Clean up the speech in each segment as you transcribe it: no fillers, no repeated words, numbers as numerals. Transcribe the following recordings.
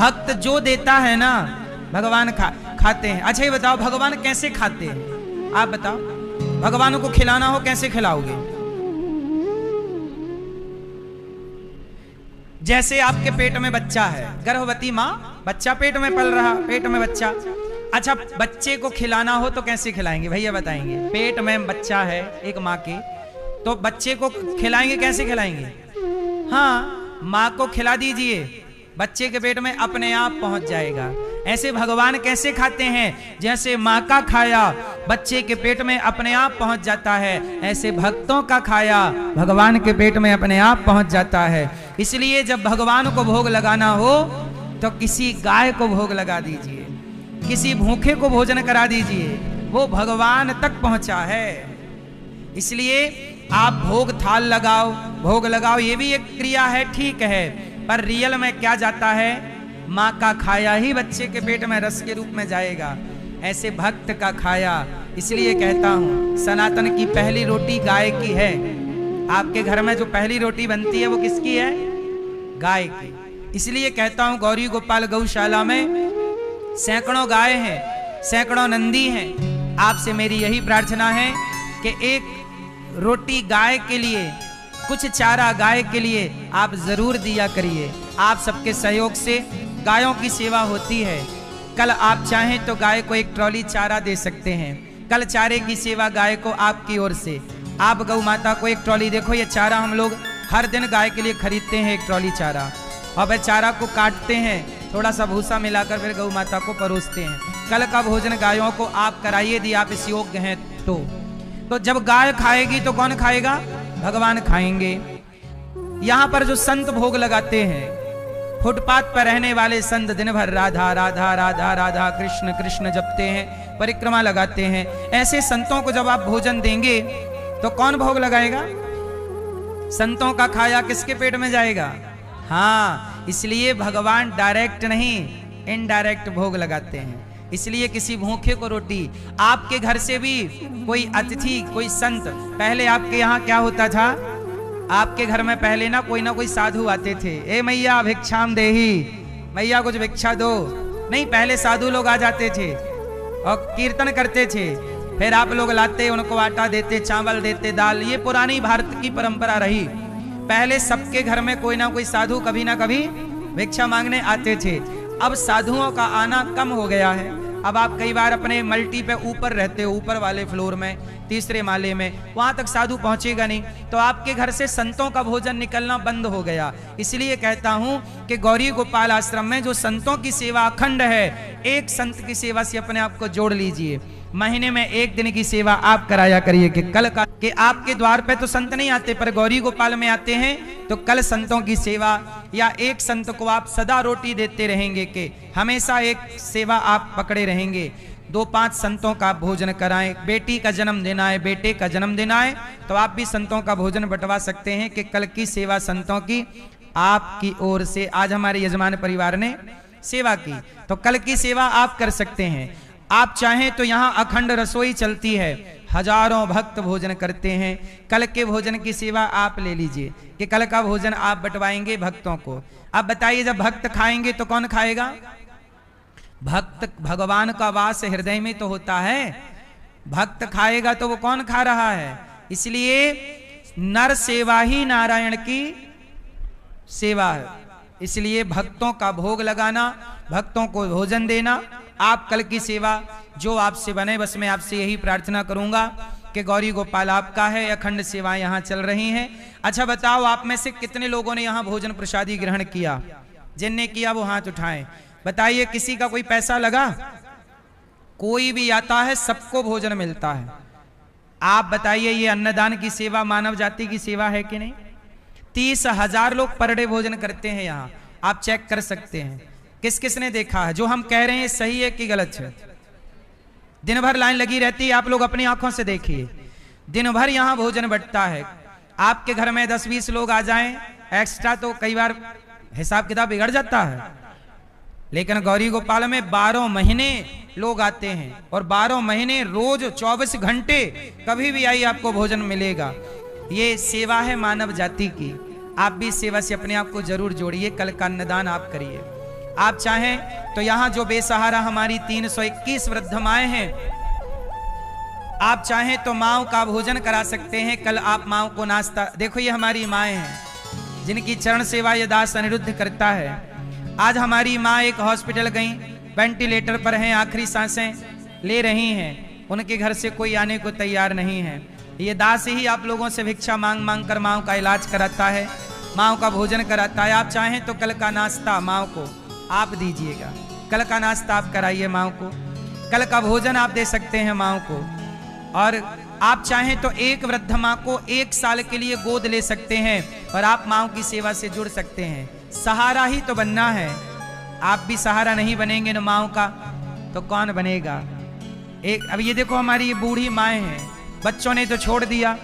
भक्त जो देता है ना भगवान खाते हैं। अच्छा ये बताओ भगवान कैसे खाते हैं? आप बताओ, भगवान को खिलाना हो कैसे खिलाओगे? जैसे आपके पेट में बच्चा है, गर्भवती माँ, बच्चा पेट में पल रहा, पेट में बच्चा। अच्छा बच्चे को खिलाना हो तो कैसे खिलाएंगे भैया बताएंगे? पेट में बच्चा है एक माँ के, तो बच्चे को खिलाएंगे कैसे खिलाएंगे? हाँ, माँ को खिला दीजिए, बच्चे के पेट में अपने आप पहुंच जाएगा। ऐसे भगवान कैसे खाते हैं? जैसे माँ का खाया बच्चे के पेट में अपने आप पहुंच जाता है, ऐसे भक्तों का खाया भगवान के पेट में अपने आप पहुंच जाता है। इसलिए जब भगवान को भोग लगाना हो तो किसी गाय को भोग लगा दीजिए, किसी भूखे को भोजन करा दीजिए, वो भगवान तक पहुंचा है। इसलिए आप भोग थाल लगाओ, भोग लगाओ, ये भी एक क्रिया है, ठीक है, पर रियल में क्या जाता है? माँ का खाया ही बच्चे के पेट में रस के रूप में जाएगा। ऐसे भक्त का खाया, इसलिए कहता हूं सनातन की पहली रोटी गाय की है। आपके घर में जो पहली रोटी बनती है वो किसकी है? गाय की। इसलिए कहता हूं गौरी गोपाल गौशाला में सैकड़ों गाय हैं, सैकड़ों नंदी हैं। आपसे मेरी यही प्रार्थना है कि एक रोटी गाय के लिए, कुछ चारा गाय के लिए आप जरूर दिया करिए। आप सबके सहयोग से गायों की सेवा होती है। कल आप चाहें तो गाय को एक ट्रॉली चारा दे सकते हैं। कल चारे की सेवा गाय को आपकी ओर से, आप गौ माता को एक ट्रॉली, देखो ये चारा हम लोग हर दिन गाय के लिए खरीदते हैं, एक ट्रॉली चारा, और वह चारा को काटते हैं, थोड़ा सा भूसा मिलाकर फिर गौ माता को परोसते हैं। कल का भोजन गायों को आप कराइए, यदि आप इस योग्य हैं तो जब गाय खाएगी तो कौन खाएगा? भगवान खाएंगे। यहां पर जो संत भोग लगाते हैं, फुटपाथ पर रहने वाले संत दिन भर राधा राधा राधा राधा कृष्ण कृष्ण जपते हैं, परिक्रमा लगाते हैं। ऐसे संतों को जब आप भोजन देंगे तो कौन भोग लगाएगा? संतों का खाया किसके पेट में जाएगा? हाँ, इसलिए भगवान डायरेक्ट नहीं इनडायरेक्ट भोग लगाते हैं। इसलिए किसी भूखे को रोटी, आपके घर से भी कोई अतिथि, कोई संत, पहले आपके यहाँ क्या होता था? आपके घर में पहले ना कोई साधु आते थे, ए मैया भिक्षाम देही, मैया कुछ भिक्षा दो। नहीं, पहले साधु लोग आ जाते थे और कीर्तन करते थे, फिर आप लोग लाते, उनको आटा देते, चावल देते, दाल। ये पुरानी भारत की परंपरा रही। पहले सबके घर में कोई ना कोई साधु कभी ना कभी भिक्षा मांगने आते थे। अब साधुओं का आना कम हो गया है। अब आप कई बार अपने मल्टी पे ऊपर रहते हो, ऊपर वाले फ्लोर में, तीसरे माले में, वहां तक साधु पहुंचेगा नहीं, तो आपके घर से संतों का भोजन निकलना बंद हो गया। इसलिए कहता हूं कि गौरी गोपाल आश्रम में जो संतों की सेवा अखंड है, एक संत की सेवा से अपने आप को जोड़ लीजिए। महीने में एक दिन की सेवा आप कराया करिए कि कल का, कि आपके द्वार पे तो संत नहीं आते पर गौरी गोपाल में आते हैं, तो कल संतों की सेवा, या एक संत को आप सदा रोटी देते रहेंगे कि हमेशा एक सेवा आप पकड़े रहेंगे। 2-5 संतों का भोजन कराएं। बेटी का जन्म देना है, बेटे का जन्म देना है, तो आप भी संतों का भोजन बंटवा सकते हैं कि कल की सेवा संतों की आपकी ओर से, आज हमारे यजमान परिवार ने सेवा की, तो कल की सेवा आप कर सकते हैं। आप चाहें तो यहाँ अखंड रसोई चलती है, हजारों भक्त भोजन करते हैं। कल के भोजन की सेवा आप ले लीजिए कि कल का भोजन आप बंटवाएंगे भक्तों को। अब बताइए, जब भक्त खाएंगे तो कौन खाएगा? भक्त, भगवान का वास हृदय में तो होता है, भक्त खाएगा तो वो कौन खा रहा है? इसलिए नर सेवा ही नारायण की सेवा है। इसलिए भक्तों का भोग लगाना, भक्तों को भोजन देना, आप कल की सेवा जो आपसे बने, बस मैं आपसे यही प्रार्थना करूंगा कि गौरी गोपाल आपका है, अखंड सेवा यहाँ चल रही हैं। अच्छा बताओ, आप में से कितने लोगों ने यहाँ भोजन प्रसादी ग्रहण किया? जिनने किया वो हाथ उठाएं। बताइए, किसी का कोई पैसा लगा? कोई भी आता है सबको भोजन मिलता है। आप बताइए, ये अन्नदान की सेवा मानव जाति की सेवा है कि नहीं? 30,000 लोग पर डे भोजन करते हैं यहाँ, आप चेक कर सकते हैं। किस किस ने देखा है? जो हम कह रहे हैं सही है कि गलत है? दिन भर लाइन लगी रहती है, आप लोग अपनी आंखों से देखिए, दिन भर यहाँ भोजन बंटता है। आपके घर में 10-20 लोग आ जाएं एक्स्ट्रा तो कई बार हिसाब किताब बिगड़ जाता है, लेकिन गौरी गोपाल में 12 महीने लोग आते हैं और 12 महीने रोज 24 घंटे कभी भी आइए आपको भोजन मिलेगा। ये सेवा है मानव जाति की। आप भी सेवा से अपने आप को जरूर जोड़िए, कल का अन्नदान आप करिए। आप चाहें तो यहाँ जो बेसहारा हमारी 321 वृद्ध माएँ हैं, आप चाहें तो माओ का भोजन करा सकते हैं। कल आप माओ को नाश्ता, देखो ये हमारी माएँ हैं जिनकी चरण सेवा ये दास अनिरुद्ध करता है। आज हमारी माँ एक हॉस्पिटल गई, वेंटिलेटर पर हैं, आखिरी सांसें ले रही हैं, उनके घर से कोई आने को तैयार नहीं है। ये दास ही आप लोगों से भिक्षा मांग मांग कर माओ का इलाज कराता है, माओ का भोजन कराता है। आप चाहें तो कल का नाश्ता माओ को आप दीजिएगा, कल का नाश्ता आप कराइए माओ को, कल का भोजन आप दे सकते हैं माओ को। और आप चाहें तो एक वृद्ध माँ को 1 साल के लिए गोद ले सकते हैं और आप माओ की सेवा से जुड़ सकते हैं। सहारा ही तो बनना है, आप भी सहारा नहीं बनेंगे ना माओ का तो कौन बनेगा। अब ये देखो हमारी ये बूढ़ी माएँ हैं, बच्चों ने तो छोड़ दिया,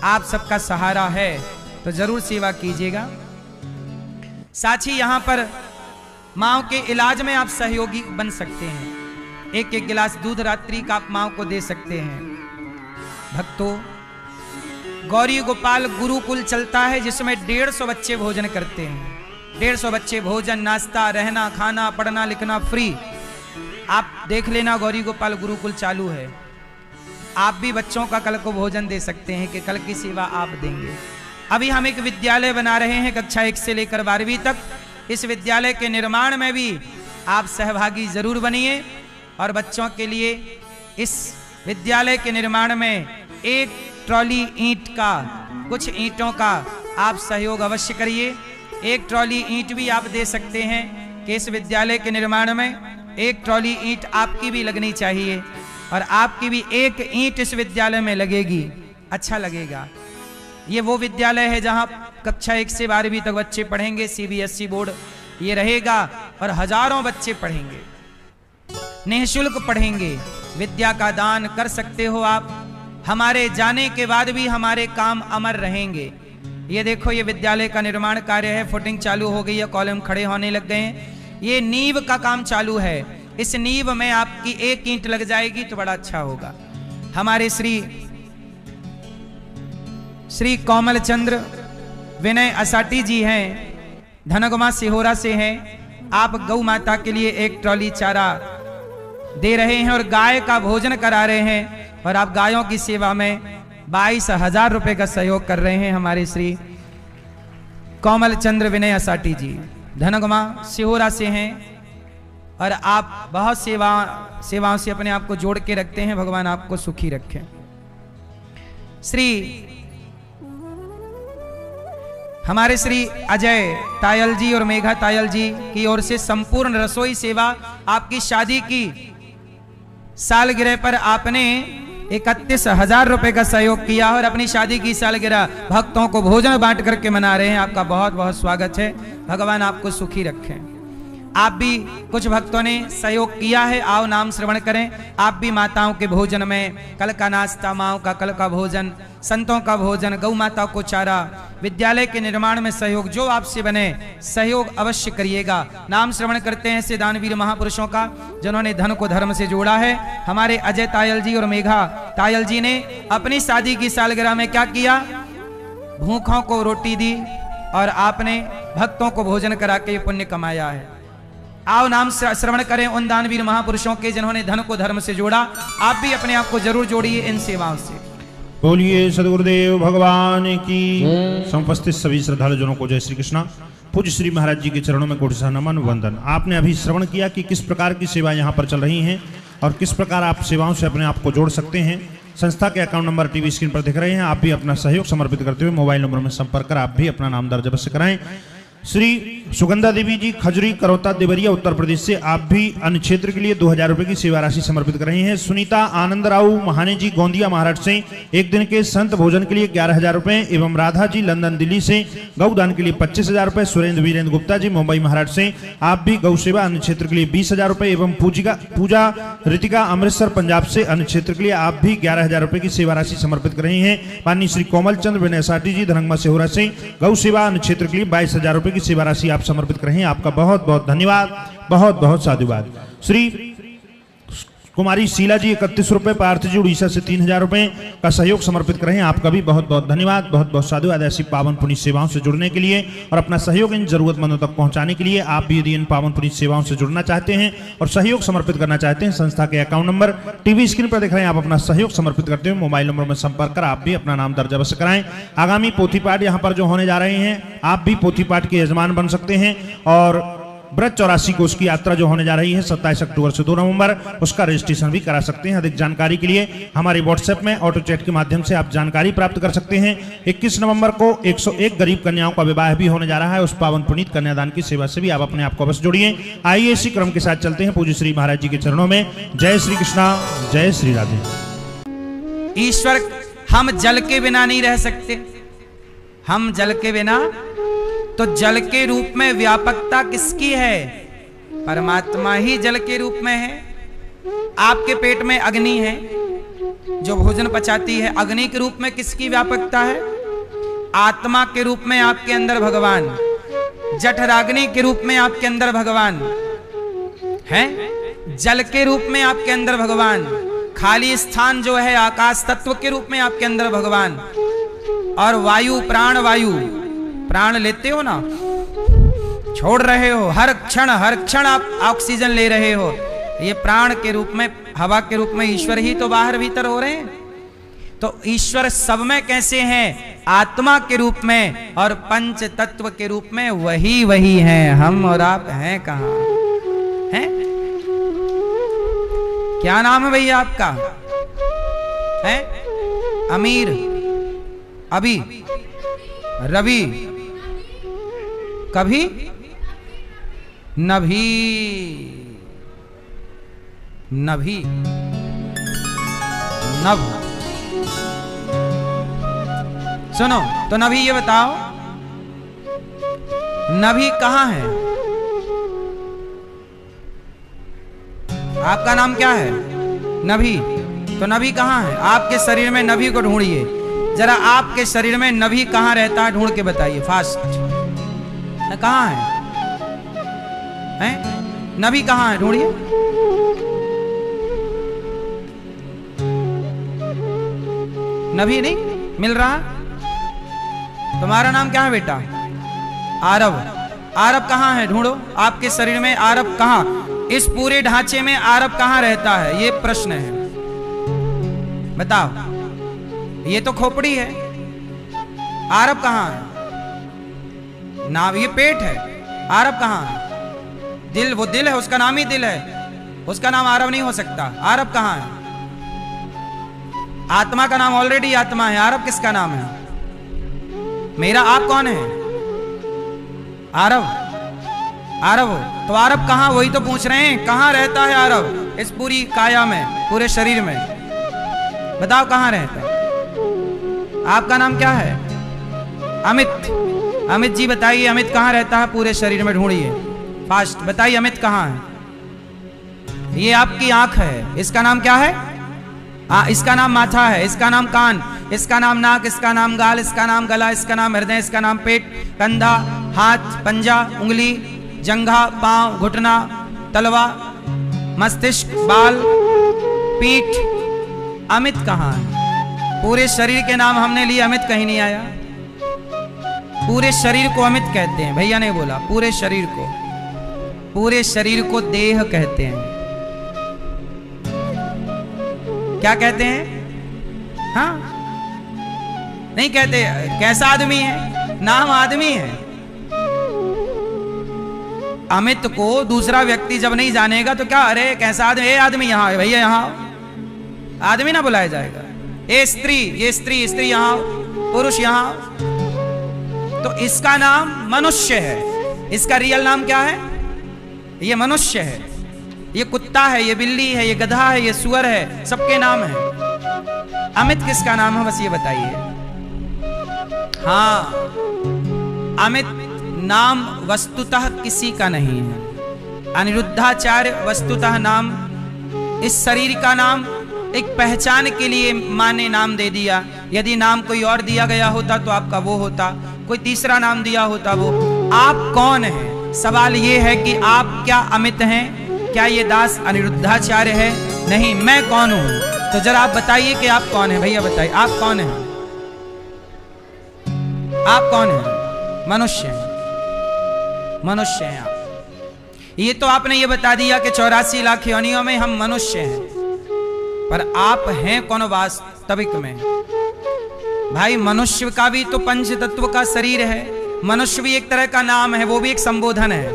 आप सबका सहारा है तो जरूर सेवा कीजिएगा। साथ ही यहाँ पर माओ के इलाज में आप सहयोगी बन सकते हैं। 1-1 गिलास दूध रात्रि का आप माओ को दे सकते हैं। भक्तों, गौरी गोपाल गुरुकुल चलता है जिसमें 150 बच्चे भोजन करते हैं। 150 बच्चे भोजन, नाश्ता, रहना, खाना, पढ़ना लिखना फ्री। आप देख लेना, गौरी गोपाल गुरुकुल चालू है। आप भी बच्चों का कल को भोजन दे सकते हैं कि कल की सेवा आप देंगे। अभी हम एक विद्यालय बना रहे हैं कक्षा 1 से लेकर 12वीं तक। इस विद्यालय के निर्माण में भी आप सहभागी जरूर बनिए और बच्चों के लिए इस विद्यालय के निर्माण में 1 ट्रॉली ईंट का, कुछ ईंटों का आप सहयोग अवश्य करिए। 1 ट्रॉली ईंट भी आप दे सकते हैं कि इस विद्यालय के निर्माण में 1 ट्रॉली ईंट आपकी भी लगनी चाहिए और आपकी भी 1 ईंट इस विद्यालय में लगेगी, अच्छा लगेगा। ये वो विद्यालय है जहां कक्षा 1 से 12वीं तक बच्चे पढ़ेंगे, CBSE बोर्ड ये रहेगा और हजारों बच्चे पढ़ेंगे, निःशुल्क पढ़ेंगे। विद्या का दान कर सकते हो आप, हमारे जाने के बाद भी हमारे काम अमर रहेंगे। ये देखो, ये विद्यालय का निर्माण कार्य है, फुटिंग चालू हो गई है, कॉलम खड़े होने लग गए हैं। ये नींव का काम चालू है, इस नींव में आपकी 1 ईंट लग जाएगी तो बड़ा अच्छा होगा। हमारे श्री कोमल चंद्र विनय असाटी जी हैं, धनगमा सिहोरा से हैं। आप गौ माता के लिए 1 ट्रॉली चारा दे रहे हैं और गाय का भोजन करा रहे हैं और आप गायों की सेवा में 22,000 रुपए का सहयोग कर रहे हैं। हमारे श्री कोमल चंद्र विनय असाटी जी धनगमा सिहोरा से हैं और आप बहुत सेवाओं से अपने आप को जोड़ के रखते हैं। भगवान आपको सुखी रखें। हमारे श्री अजय तायल जी और मेघा तायल जी की ओर से संपूर्ण रसोई सेवा, आपकी शादी की सालगिरह पर आपने 31,000 रुपए का सहयोग किया और अपनी शादी की सालगिरह भक्तों को भोजन बांट करके मना रहे हैं। आपका बहुत बहुत स्वागत है, भगवान आपको सुखी रखें। आप भी, कुछ भक्तों ने सहयोग किया है, आओ नाम श्रवण करें। आप भी माताओं के भोजन में कल का नाश्ता, माओ का कल का भोजन, संतों का भोजन, गौ माता को चारा, विद्यालय के निर्माण में सहयोग, जो आपसे बने सहयोग अवश्य करिएगा। नाम श्रवण करते हैं ऐसे दानवीर महापुरुषों का जिन्होंने धन को धर्म से जोड़ा है। हमारे अजय तायल जी और मेघा तायल जी ने अपनी शादी की सालगिरह में क्या किया, भूखों को रोटी दी और आपने भक्तों को भोजन करा के पुण्य कमाया है। आओ नाम श्रवण करें उन दानवीर महापुरुषों के जिन्होंने धन को धर्म से जोड़ा। आप भी अपने आप को जरूर जोड़िए इन सेवाओं से। बोलिए सदगुरुदेव भगवान की। समुपस्थित सभी श्रद्धालुजनों को जय श्री कृष्णा। पूज्य श्री महाराज जी के चरणों में कोटि नमन वंदन। आपने अभी श्रवण किया कि किस प्रकार की सेवा यहाँ पर चल रही हैं और किस प्रकार आप सेवाओं से अपने आप को जोड़ सकते हैं। संस्था के अकाउंट नंबर टीवी स्क्रीन पर दिख रहे हैं। आप भी अपना सहयोग समर्पित करते हुए मोबाइल नंबर में संपर्क कर आप भी अपना नाम दर्ज अवश्य कराएं। श्री सुगंधा देवी जी खजरी करौता देवरिया उत्तर प्रदेश से आप भी अन्य क्षेत्र के लिए 2,000 रुपए की सेवा राशि समर्पित कर रहे हैं। सुनीता आनंद राव महाने जी गोंदिया महाराष्ट्र से 1 दिन के संत भोजन के लिए 11,000 रुपए एवं राधा जी लंदन दिल्ली से गौदान के लिए 25,000 रुपए। सुरेंद्र वीरेंद्र गुप्ता जी मुंबई महाराष्ट्र से आप भी गौ सेवा अन्य क्षेत्र के लिए 20,000 रुपए एवं पूजा ऋतिका अमृतसर पंजाब से अन्य क्षेत्र के लिए आप भी 11,000 रुपए की सेवा राशि समर्पित कर रहे हैं। माननीय श्री कोमल चंद्र विनय साटी जी धनंगमा सिहोरा से गौ सेवा अन्य क्षेत्र के लिए 22,000 रुपए की सेवा राशि आप समर्पित कर रहे हैं। आपका बहुत बहुत धन्यवाद, बहुत बहुत साधुवाद। श्री कुमारी शीला जी 31 रुपए, पार्थ जी उड़ीसा से 3000 रुपए का सहयोग समर्पित कर रहे हैं। आपका भी बहुत बहुत धन्यवाद, बहुत बहुत साधुवाद ऐसी पावन पुनीत सेवाओं से जुड़ने के लिए और अपना सहयोग इन जरूरतमंदों तक पहुंचाने के लिए। आप भी यदि इन पावन पुनीत सेवाओं से जुड़ना चाहते हैं और सहयोग समर्पित करना चाहते हैं, संस्था के अकाउंट नंबर टीवी स्क्रीन पर दिख रहे हैं, आप अपना सहयोग समर्पित करते हुए मोबाइल नंबर में संपर्क कर आप भी अपना नाम दर्ज अवश्य कराएं। आगामी पोथी पाठ यहाँ पर जो होने जा रहे हैं, आप भी पोथी पाठ के यजमान बन सकते हैं और व्रत 84 कोष की यात्रा जो होने जा रही है 27 अक्टूबर से 2 नवंबर, उसका रजिस्ट्रेशन भी करा सकते हैं। अधिक जानकारी के लिए हमारे व्हाट्सएप में ऑटो चैट के माध्यम से आप जानकारी प्राप्त कर सकते हैं। 21 नवंबर को 101 गरीब कन्याओं का विवाह भी होने जा रहा है। उस पावन पुनीत कन्यादान की सेवा से भी आप अपने आप को अवश्य जोड़िए। आइए इसी क्रम के साथ चलते हैं पूज्य श्री महाराज जी के चरणों में। जय श्री कृष्णा, जय श्री राधे। ईश्वर, हम जल के बिना नहीं रह सकते, हम जल के बिना, तो जल के रूप में व्यापकता किसकी है? परमात्मा ही जल के रूप में है। आपके पेट में अग्नि है जो भोजन पचाती है, अग्नि के रूप में किसकी व्यापकता है? आत्मा के रूप में आपके अंदर भगवान, जठराग्नि के रूप में आपके अंदर भगवान है, जल के रूप में आपके अंदर भगवान, खाली स्थान जो है आकाश तत्व के रूप में आपके अंदर भगवान, और वायु, प्राण वायु, प्राण लेते हो ना, छोड़ रहे हो, हर क्षण आप ऑक्सीजन ले रहे हो, ये प्राण के रूप में, हवा के रूप में ईश्वर ही तो बाहर भीतर हो रहे हैं। तो ईश्वर सब में कैसे हैं? आत्मा के रूप में और पंच तत्व के रूप में वही हैं। हम और आप हैं कहां? हैं? क्या नाम है भैया आपका? हैं? अमीर, अभी, रवि, कभी, नभी, नभी, नभ। सुनो तो नभी, ये बताओ नभी कहां है? आपका नाम क्या है? नभी। तो नभी कहां है? आपके शरीर में नभी को ढूंढिए जरा। आपके शरीर में नभी कहां रहता है? ढूंढ के बताइए फास्ट। कहां है? हैं? नभी कहां है? ढूंढिए। नभी नहीं मिल रहा। तुम्हारा नाम क्या है बेटा? आरव। आरव कहां है? ढूंढो आपके शरीर में आरव कहां, इस पूरे ढांचे में आरव कहां रहता है? ये प्रश्न है, बताओ। ये तो खोपड़ी है, आरव कहां है? नाम, ये पेट है, आरव कहां है? दिल, वो दिल है, उसका नाम ही दिल है, उसका नाम आरव नहीं हो सकता। आरव कहां है? आत्मा का नाम ऑलरेडी आत्मा है, आरव किसका नाम है? मेरा आप कौन है? आरव। आरव हो तो आरव कहां? वही तो पूछ रहे हैं, कहां रहता है आरव इस पूरी काया में, पूरे शरीर में? बताओ कहां रहता है? आपका नाम क्या है? अमित। अमित जी बताइए, अमित कहां रहता है पूरे शरीर में? ढूंढिए फास्ट, बताइए अमित कहां है? ये आपकी आंख है, इसका नाम क्या है? इसका नाम माथा है, इसका नाम कान, इसका नाम नाक, इसका नाम गाल, इसका नाम गला, इसका नाम हृदय, इसका नाम पेट, कंधा, हाथ, पंजा, उंगली, जंघा, पांव, घुटना, तलवा, मस्तिष्क, बाल, पीठ। अमित कहां है? पूरे शरीर के नाम हमने लिए, अमित कहीं नहीं आया। पूरे शरीर को अमित कहते हैं, भैया ने बोला पूरे शरीर को, पूरे शरीर को देह कहते हैं। क्या कहते हैं? हाँ नहीं कहते। कैसा आदमी है? नाम आदमी है। अमित को दूसरा व्यक्ति जब नहीं जानेगा तो क्या, अरे कैसा आदमी, ये आदमी यहाँ है भैया, यहाँ आदमी ना बुलाया जाएगा। ये स्त्री, ये स्त्री, स्त्री यहाँ, पुरुष यहाँ। तो इसका नाम मनुष्य है, इसका रियल नाम क्या है? ये मनुष्य है, ये कुत्ता है, ये बिल्ली है, ये गधा है, ये सुअर है, सबके नाम है। अमित किसका नाम है? बस ये बताइए। हाँ, अमित नाम वस्तुतः किसी का नहीं है। अनिरुद्धाचार्य वस्तुतः नाम, इस शरीर का नाम एक पहचान के लिए मां ने नाम दे दिया। यदि नाम कोई और दिया गया होता तो आपका वो होता, कोई तीसरा नाम दिया होता वो। आप कौन हैं? सवाल ये है कि आप क्या अमित हैं? क्या ये दास अनिरुद्धाचार्य है? नहीं, मैं कौन हूं? तो जरा आप बताइए कि आप कौन हैं। भैया बताइए, आप कौन हैं? आप कौन हैं? मनुष्य हैं। मनुष्य हैं आप। ये तो आपने ये बता दिया कि 84 लाख योनियों में हम मनुष्य हैं, पर आप हैं कौन वास्तविक में? भाई मनुष्य का भी तो पंच तत्व का शरीर है, मनुष्य भी एक तरह का नाम है, वो भी एक संबोधन है,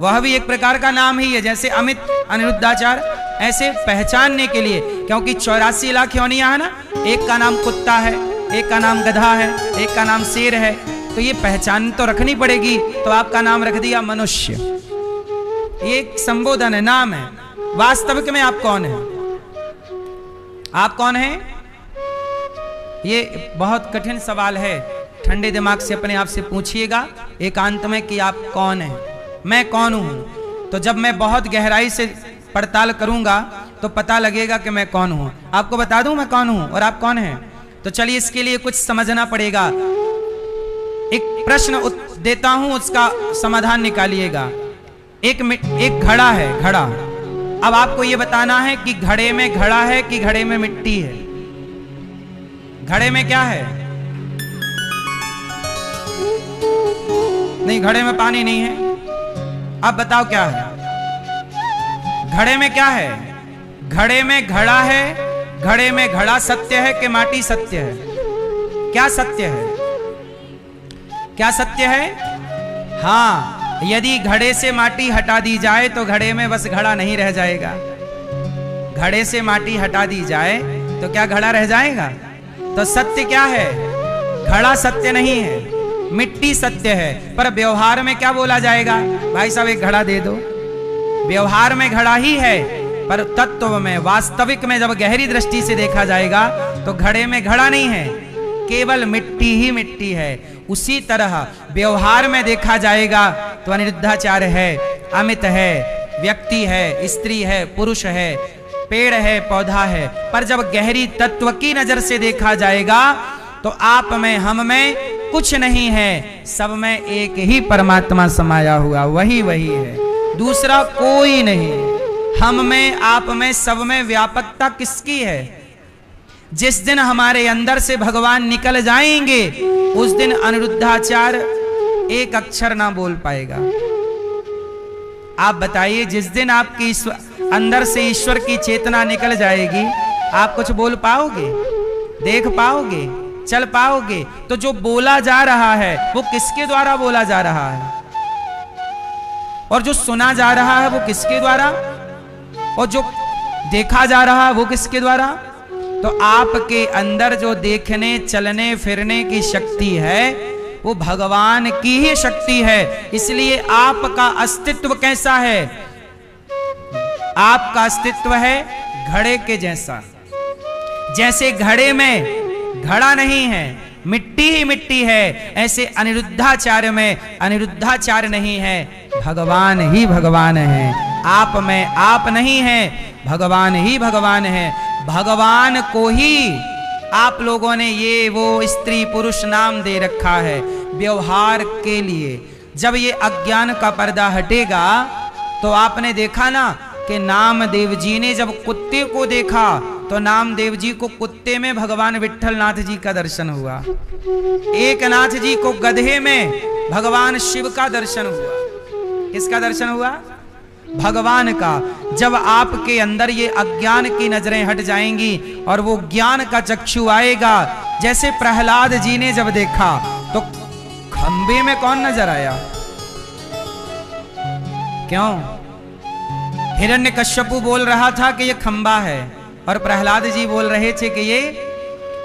वह भी एक प्रकार का नाम ही है। जैसे अमित अनिरुद्धाचार्य, ऐसे पहचानने के लिए, क्योंकि 84 लाख योनियां है ना, एक का नाम कुत्ता है, एक का नाम गधा है, एक का नाम शेर है, तो ये पहचान तो रखनी पड़ेगी। तो आपका नाम रख दिया मनुष्य, ये एक संबोधन है, नाम है। वास्तविक में आप कौन हैं? आप कौन हैं? ये बहुत कठिन सवाल है, ठंडे दिमाग से अपने आप से पूछिएगा एकांत में कि आप कौन हैं। मैं कौन हूं? तो जब मैं बहुत गहराई से पड़ताल करूंगा तो पता लगेगा कि मैं कौन हूं। आपको बता दूं मैं कौन हूं और आप कौन हैं? तो चलिए इसके लिए कुछ समझना पड़ेगा। एक प्रश्न देता हूं, उसका समाधान निकालिएगा। एक घड़ा है, घड़ा। अब आपको यह बताना है कि घड़े में घड़ा है कि घड़े में मिट्टी है। घड़े में क्या है? नहीं, घड़े में पानी नहीं है। अब बताओ क्या है? घड़े में क्या है? घड़े में घड़ा है। घड़े में घड़ा सत्य है कि माटी सत्य है? क्या सत्य है? क्या सत्य है? हाँ, यदि घड़े से माटी हटा दी जाए तो घड़े में बस घड़ा नहीं रह जाएगा। घड़े से माटी हटा दी जाए तो क्या घड़ा रह जाएगा? तो सत्य क्या है? घड़ा सत्य नहीं है, मिट्टी सत्य है। पर व्यवहार में क्या बोला जाएगा? भाई साहब एक घड़ा दे दो। व्यवहार में घड़ा ही है, पर तत्व में, वास्तविक में जब गहरी दृष्टि से देखा जाएगा तो घड़े में घड़ा नहीं है, केवल मिट्टी ही मिट्टी है। उसी तरह व्यवहार में देखा जाएगा तो अनिरुद्धाचार्य है, अमित है, व्यक्ति है, स्त्री है, पुरुष है, पेड़ है, पौधा है। पर जब गहरी तत्व की नजर से देखा जाएगा तो आप में, हम में कुछ नहीं है, सब में एक ही परमात्मा समाया हुआ, वही है, दूसरा कोई नहीं। हम में, आप में, सब में व्यापकता किसकी है? जिस दिन हमारे अंदर से भगवान निकल जाएंगे उस दिन अनिरुद्धाचार्य एक अक्षर ना बोल पाएगा। आप बताइए, जिस दिन आपकी अंदर से ईश्वर की चेतना निकल जाएगी, आप कुछ बोल पाओगे? देख पाओगे? चल पाओगे? तो जो बोला जा रहा है वो किसके द्वारा बोला जा रहा है? और जो सुना जा रहा है वो किसके द्वारा? और जो देखा जा रहा है वो किसके द्वारा? तो आपके अंदर जो देखने, चलने, फिरने की शक्ति है वो भगवान की ही शक्ति है। इसलिए आपका अस्तित्व कैसा है? आपका अस्तित्व है घड़े के जैसा। जैसे घड़े में घड़ा नहीं है, मिट्टी ही मिट्टी है, ऐसे अनिरुद्धाचार्य में अनिरुद्धाचार्य नहीं है, भगवान ही भगवान है। आप में आप नहीं है, भगवान ही भगवान है। भगवान को ही आप लोगों ने ये वो स्त्री पुरुष नाम दे रखा है व्यवहार के लिए। जब ये अज्ञान का पर्दा हटेगा तो आपने देखा ना कि नामदेव जी ने जब कुत्ते को देखा तो नामदेव जी को कुत्ते में भगवान विट्ठलनाथ जी का दर्शन हुआ। एक नाथ जी को गधे में भगवान शिव का दर्शन हुआ। किसका दर्शन हुआ? भगवान का। जब आपके अंदर ये अज्ञान की नजरें हट जाएंगी और वो ज्ञान का चक्षु आएगा, जैसे प्रहलाद जी ने जब देखा तो खंबे में कौन नजर आया? क्यों? हिरण्यकश्यपु बोल रहा था कि ये खंबा है और प्रहलाद जी बोल रहे थे कि ये।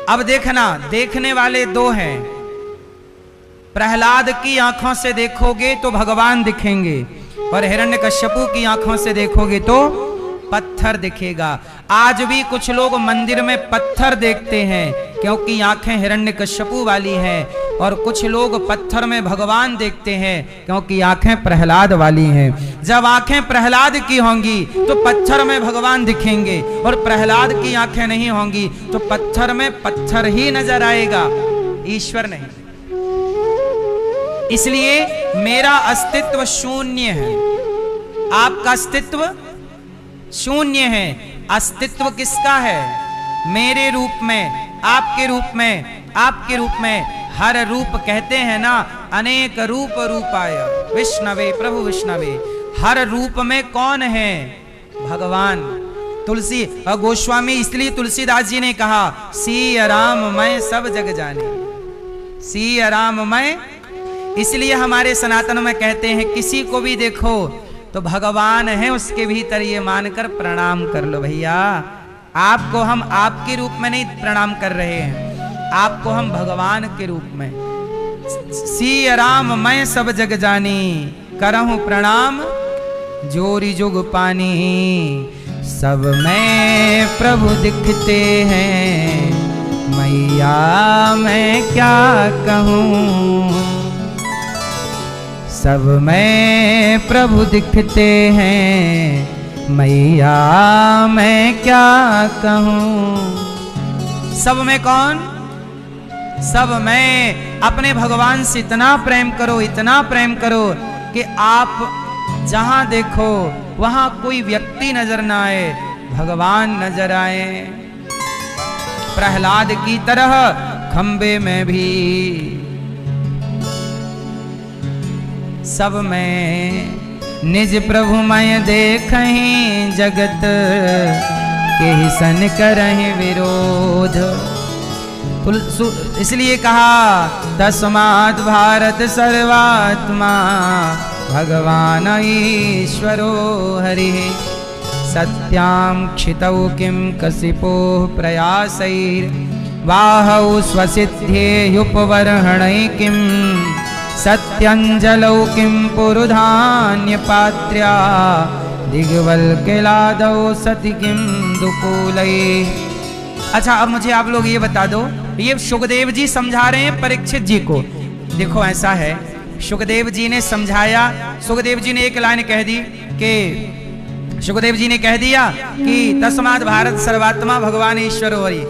अब देखना, देखने वाले दो हैं। प्रहलाद की आंखों से देखोगे तो भगवान दिखेंगे और हिरण्यकश्यपु की आंखों से देखोगे तो पत्थर दिखेगा। आज भी कुछ लोग मंदिर में पत्थर देखते हैं क्योंकि आंखें हिरण्यकश्यपु वाली हैं, और कुछ लोग पत्थर में भगवान देखते हैं क्योंकि आंखें प्रहलाद वाली हैं। जब आंखें प्रहलाद की होंगी तो पत्थर में भगवान दिखेंगे, और प्रहलाद की आंखें नहीं होंगी तो पत्थर में पत्थर ही नजर आएगा, ईश्वर नहीं। इसलिए मेरा अस्तित्व शून्य है, आपका अस्तित्व शून्य है। अस्तित्व किसका है? मेरे रूप में, आपके रूप में, आपके रूप में। हर रूप कहते हैं ना, अनेक रूप रूपाय विष्णवे प्रभु विष्णवे। हर रूप में कौन है? भगवान। तुलसी गोस्वामी, इसलिए तुलसीदास जी ने कहा सिय राम मैं सब जग जाने, सिय राम मैं। इसलिए हमारे सनातन में कहते हैं किसी को भी देखो तो भगवान है उसके भीतर, ये मानकर प्रणाम कर लो भैया। आपको हम आपके रूप में नहीं प्रणाम कर रहे हैं, आपको हम भगवान के रूप में। सिय राम मैं सब जग जानी, करहूं प्रणाम जोरी जुग पानी। सब में प्रभु दिखते हैं, मैया मैं क्या कहूँ। सब में प्रभु दिखते हैं, मैया मैं क्या कहूँ। सब में कौन? सब में अपने भगवान से इतना प्रेम करो, इतना प्रेम करो कि आप जहां देखो वहां कोई व्यक्ति नजर ना आए, भगवान नजर आए। प्रहलाद की तरह खंबे में भी सब में निज प्रभु मैं देखहीं, जगत के सन करहि विरोध। इसलिए कहा तस्मात् भारत सर्वात्मा, भगवान ईश्वरो हरिः। सत्यां क्षितौ किं कसिपोः प्रयासैर्, बाहौ स्वसिद्धेयुपवर्हणै किं। सत्यञ्जलौ किं पुरुधान्यपात्र्या, दिग्वल्क्यलादौ सति किं दुकूलैः। अच्छा, अब मुझे आप लोग ये बता दो, ये सुखदेव जी समझा रहे हैं परीक्षित जी को। देखो ऐसा है, सुखदेव जी ने समझाया, सुखदेव जी ने एक लाइन कह दी कि सुखदेव जी ने कह दिया कि तस्मात् भारत सर्वात्मा भगवान ईश्वर हरि।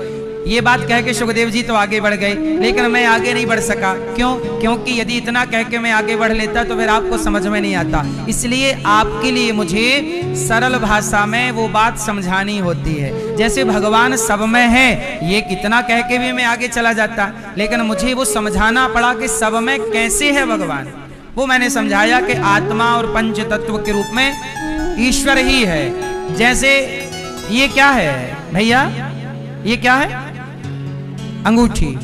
ये बात कह के सुखदेव जी तो आगे बढ़ गए, लेकिन मैं आगे नहीं बढ़ सका। क्यों? क्योंकि यदि इतना कह के मैं आगे बढ़ लेता तो फिर आपको समझ में नहीं आता। इसलिए आपके लिए मुझे सरल भाषा में वो बात समझानी होती है। जैसे भगवान सब में है, ये कितना कह के भी मैं आगे चला जाता, लेकिन मुझे वो समझाना पड़ा कि सब में कैसे है भगवान। वो मैंने समझाया कि आत्मा और पंच तत्व के रूप में ईश्वर ही है। जैसे ये क्या है भैया, ये क्या है? अंगूठी।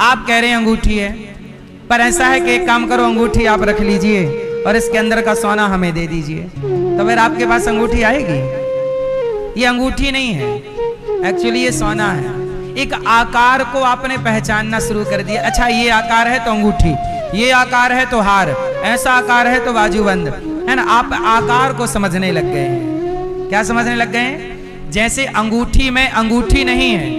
आप कह रहे हैं अंगूठी है, पर ऐसा है कि एक काम करो, अंगूठी आप रख लीजिए और इसके अंदर का सोना हमें दे दीजिए, तो फिर आपके पास अंगूठी आएगी। ये अंगूठी नहीं है, एक्चुअली ये सोना है। एक आकार को आपने पहचानना शुरू कर दिया। अच्छा, ये आकार है तो अंगूठी, ये आकार है तो हार, ऐसा आकार है तो बाजूबंद, है ना। आप आकार को समझने लग गए हैं। क्या समझने लग गए हैं? जैसे अंगूठी में अंगूठी नहीं है,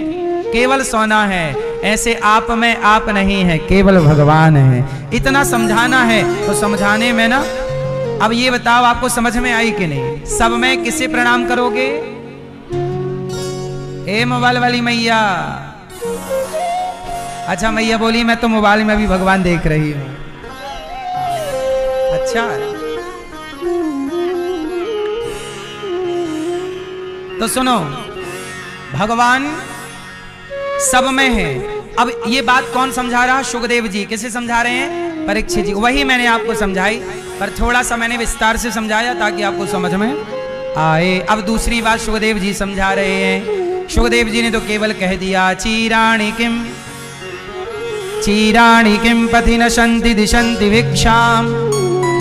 केवल सोना है, ऐसे आप में आप नहीं है, केवल भगवान है। इतना समझाना है तो समझाने में ना, अब ये बताओ आपको समझ में आई कि नहीं? सब में किसे प्रणाम करोगे? ए मोबाइल वाली मैया। अच्छा मैया बोली मैं तो मोबाइल में भी भगवान देख रही हूं। अच्छा, तो सुनो, भगवान सब में है। अब ये बात कौन समझा रहा? सुखदेव जी। किसे समझा रहे हैं? परीक्षित जी। वही मैंने आपको समझाई, पर थोड़ा सा मैंने विस्तार से समझाया ताकि आपको समझ में आए। अब दूसरी बात सुखदेव जी समझा रहे हैं। सुखदेव जी ने तो केवल कह दिया चीराणि किम पथि नशन्ति दिशन्ति भिक्षाम,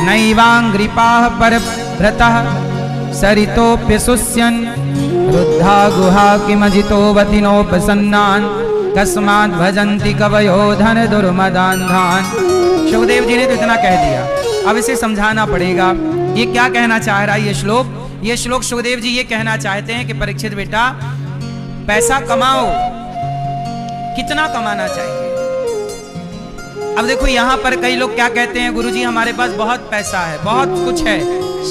नैवांग्रिपाः परव्रतः सरितोप्यसुष्यन्, रुद्धा गुहा किमजितोवति नोपसन्नान्, कस्मात् भजन्ति कवयो धन दुर्मदान्धान्। सुखदेव जी ने तो इतना कह दिया, अब इसे समझाना पड़ेगा। ये क्या कहना चाह रहा है ये श्लोक? ये श्लोक सुखदेव जी ये कहना चाहते हैं कि परीक्षित बेटा, पैसा कमाओ। कितना कमाना चाहिए? अब देखो यहां पर कई लोग क्या कहते हैं, गुरुजी हमारे पास बहुत पैसा है, बहुत कुछ है,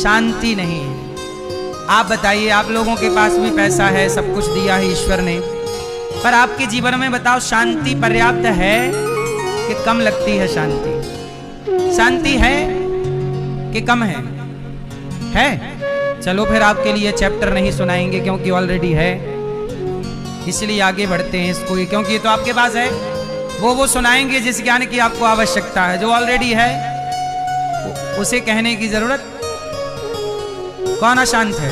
शांति नहीं है। आप बताइए, आप लोगों के पास भी पैसा है, सब कुछ दिया है ईश्वर ने, पर आपके जीवन में बताओ शांति पर्याप्त है कि कम लगती है? शांति है कि कम है? चलो फिर आपके लिए चैप्टर नहीं सुनाएंगे क्योंकि ऑलरेडी है, इसलिए आगे बढ़ते हैं इसको, क्योंकि ये तो आपके पास है। वो सुनाएंगे जिस ज्ञान की आपको आवश्यकता है, जो ऑलरेडी है उसे कहने की जरूरत। कौन अशांत है?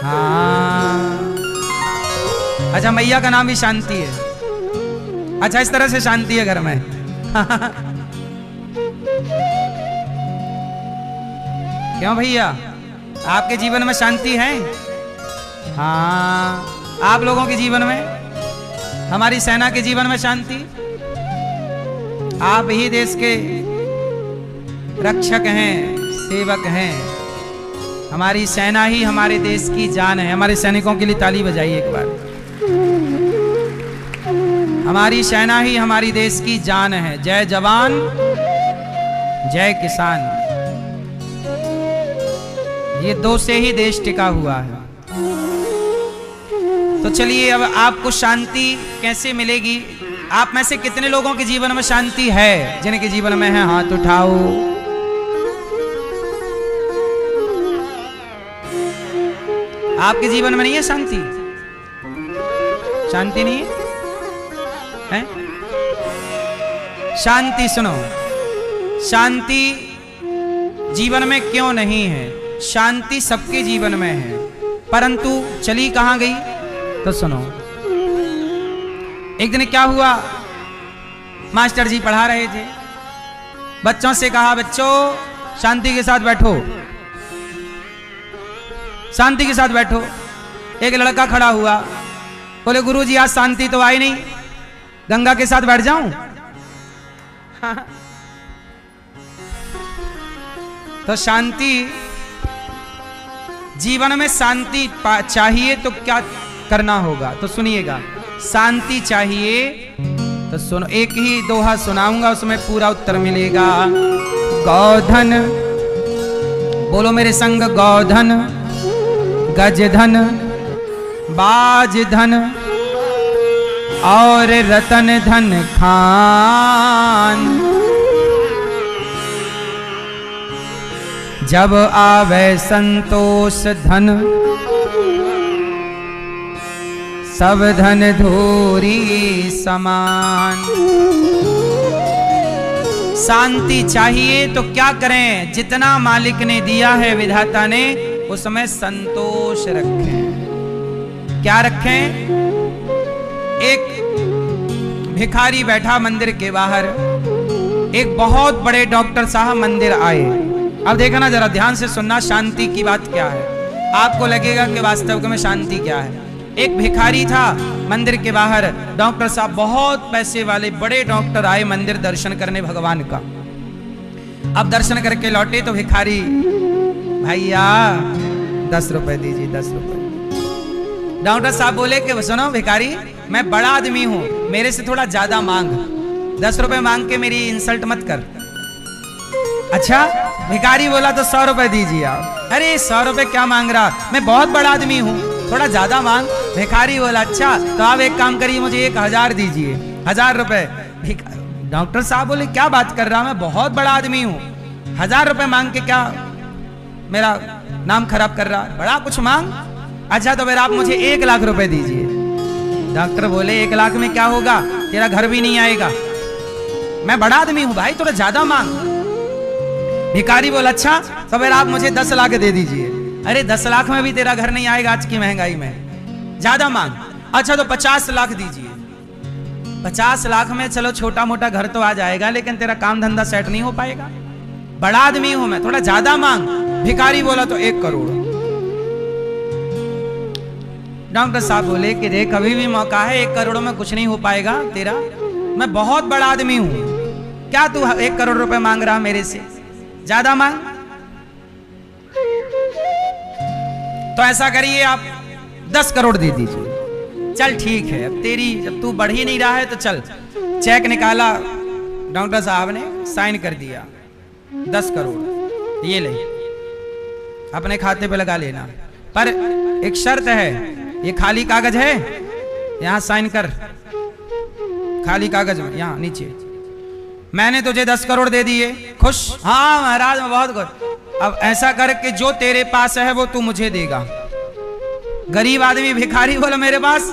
हाँ, अच्छा, मैया का नाम भी शांति है। अच्छा, इस तरह से शांति है घर में। क्यों भैया, आपके जीवन में शांति है? हाँ, आप लोगों के जीवन में, हमारी सेना के जीवन में शांति। आप ही देश के रक्षक हैं, सेवक हैं। हमारी सेना ही हमारे देश की जान है। हमारे सैनिकों के लिए ताली बजाइए एक बार। हमारी सेना ही हमारी देश की जान है। जय जवान जय किसान, ये दो से ही देश टिका हुआ है। तो चलिए, अब आपको शांति कैसे मिलेगी? आप में से कितने लोगों के जीवन में शांति है? जिनके जीवन में है हाथ उठाओ। आपके जीवन में नहीं है शांति? शांति नहीं है? शांति, सुनो, शांति जीवन में क्यों नहीं है? शांति सबके जीवन में है, परंतु चली कहां गई? तो सुनो, एक दिन क्या हुआ, मास्टर जी पढ़ा रहे थे, बच्चों से कहा, बच्चों शांति के साथ बैठो, शांति के साथ बैठो। एक लड़का खड़ा हुआ, बोले गुरुजी आज शांति तो आई नहीं, गंगा के साथ बैठ जाऊं? तो शांति, जीवन में शांति चाहिए तो क्या करना होगा? तो सुनिएगा, शांति चाहिए तो सुनो, एक ही दोहा सुनाऊंगा, उसमें पूरा उत्तर मिलेगा। गौधन, बोलो मेरे संग, गौधन, गजधन, बाजधन और रतन धन खान, जब आवे संतोष धन, सब धन धूरी समान। शांति चाहिए तो क्या करें? जितना मालिक ने दिया है, विधाता ने, उसमें संतोष रखें। क्या रखें? एक भिखारी बैठा मंदिर के बाहर, एक बहुत बड़े डॉक्टर साहब मंदिर आए। अब देखना, जरा ध्यान से सुनना, शांति की बात क्या है। आपको लगेगा कि वास्तव में शांति क्या है। एक भिखारी था मंदिर के बाहर, डॉक्टर साहब बहुत पैसे वाले बड़े डॉक्टर आए मंदिर दर्शन करने भगवान का। अब दर्शन करके लौटे तो भिखारी, भैया 10 रुपए दीजिए, 10 रुपए। डॉक्टर साहब बोले कि सुनो भिखारी, मैं बड़ा आदमी हूं, मेरे से थोड़ा ज्यादा मांग, 10 रुपए मांग के मेरी इंसल्ट मत कर। अच्छा, भिखारी बोला तो 100 रुपए दीजिए आप। अरे 100 रुपए क्या मांग रहा, मैं बहुत बड़ा आदमी हूं, थोड़ा ज्यादा मांग। भिखारी बोला अच्छा तो आप एक काम करिए, मुझे 1000 दीजिए, 1000 रुपए। डॉक्टर साहब बोले क्या बात कर रहा, मैं बहुत बड़ा आदमी हूं, 1000 रुपए मांग के क्या मेरा नाम खराब कर रहा, बड़ा कुछ मांग। अच्छा तो फिर आप मुझे 1 लाख रुपए दीजिए। डॉक्टर बोले 1 लाख में क्या होगा, तेरा घर भी नहीं आएगा, मैं बड़ा आदमी हूं भाई, थोड़ा ज्यादा मांग। भिखारी बोला अच्छा तो फिर आप मुझे 10 लाख दे दीजिए। अरे 10 लाख में भी तेरा घर नहीं आएगा आज की महंगाई में, ज्यादा मांग। अच्छा तो 50 लाख दीजिए। 50 लाख में चलो छोटा मोटा घर तो आ जाएगा, लेकिन तेरा काम धंधा सेट नहीं हो पाएगा, बड़ा आदमी हूं मैं, थोड़ा ज्यादा मांग। भिखारी बोला तो 1 करोड़। डॉक्टर साहब बोले कि देख अभी भी मौका है, 1 करोड़ में कुछ नहीं हो पाएगा तेरा, मैं बहुत बड़ा आदमी हूं, क्या तू 1 करोड़ रुपए मांग रहा मेरे से, ज्यादा मांग। तो ऐसा करिए आप 10 करोड़ दे दीजिए। चल ठीक है, अब तेरी जब तू बढ़ ही नहीं रहा है तो चल। चेक निकाला डॉक्टर साहब ने, साइन कर दिया, 10 करोड़ ये ले, अपने खाते पे लगा लेना, पर एक शर्त है, ये खाली कागज है, यहां साइन कर, खाली कागज में यहां नीचे। मैंने तुझे 10 करोड़ दे दिए, खुश? हाँ महाराज मैं बहुत खुश। अब ऐसा कर कि जो तेरे पास है वो तू मुझे देगा। गरीब आदमी भिखारी बोला मेरे पास